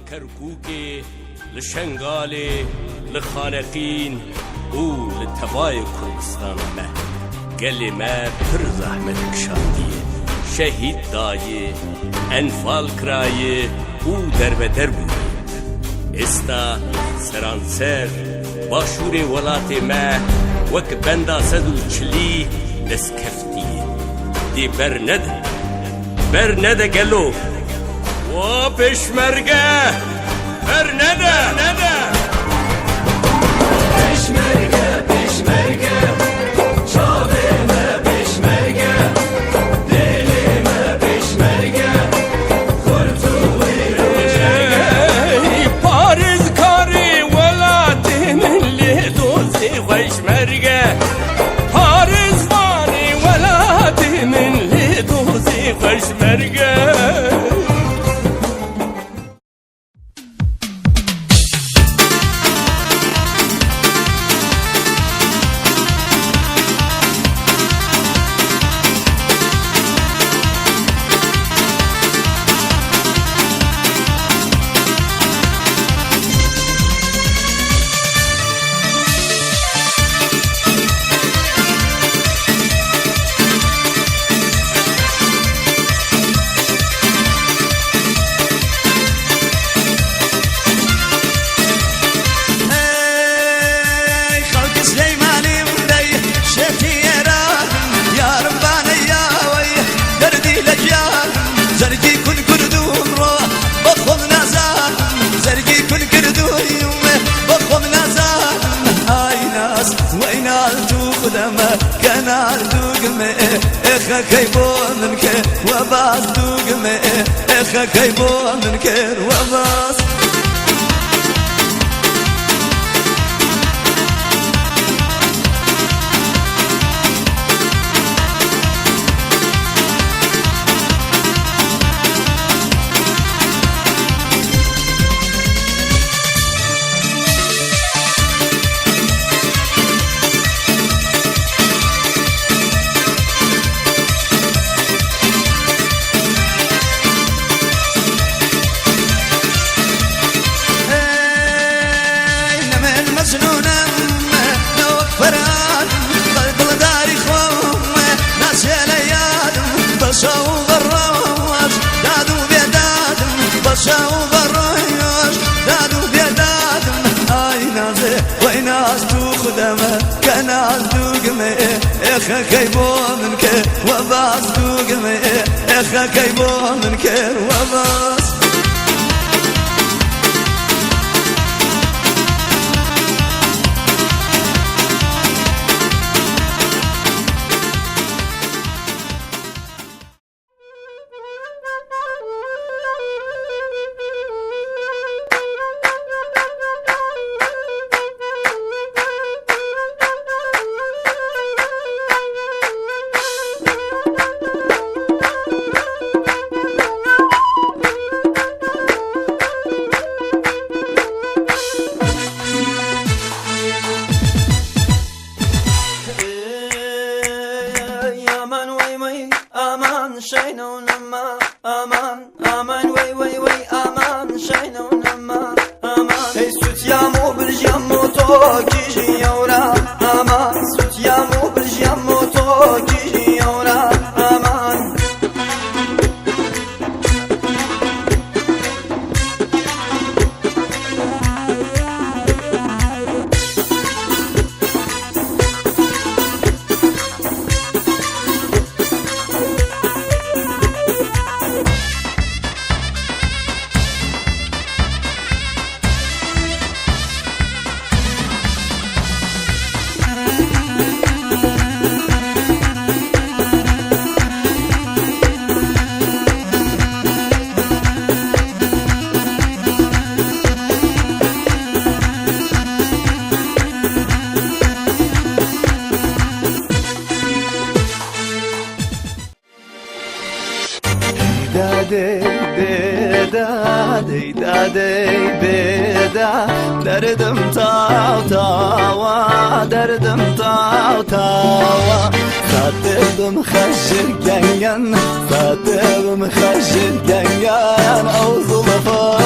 لكركوكي لشنغالي لخانقين و لتباي كردستان ما قال ما پر زحمت كشاندية شهيد داي انفال كراي و درب استا سرانسر باشور ولاتي ما وك بندا سدو چلي دسكفتي دي برنده قالو و پشمرگه برنده پشمرگه چاوه پشمرگه دلم پشمرگه خورتوی روچرگه پارز کاری ولاتی من لیدوزی خوشمرگه پارز وانی ولاتی من لیدوزی خوشمرگه كيبونك وباس دوغمي اخا كيبونك وباس اخا كيبونك وباس دوغمي اخا كيبونك وباس aman way aman shayno nama aman hey sutiamo bilgiamo toki ora aman sutiamo bilgiamo toki ora aman دردم تاو تاوا دردم تاو تاوا ساتبم خشر جنگن ساتبم خشر جنگن او ظلفا